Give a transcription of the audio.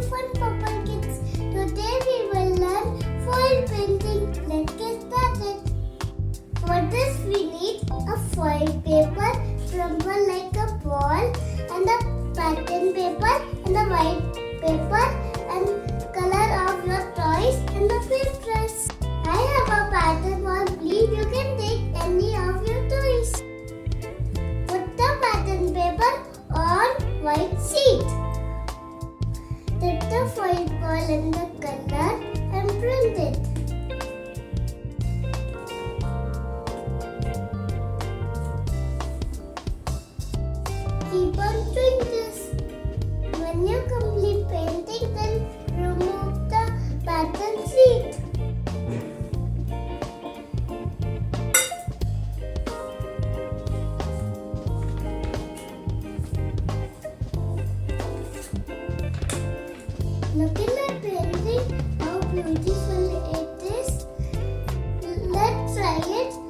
fun Purple Kids. Today we will learn foil painting. Let's get started. For this we need a foil paper, crumble like a ball, and a pattern paper, and a white paper, and color of your toys, and a paintbrush. I have a pattern wall. Please, you can take any of your toys. Put the pattern paper on white sheet. Dip the foil ball in the color and print it. Keep on doing this. When you complete painting, then remove the pattern sheet. Look in the painting, how beautiful it is. Let's try it.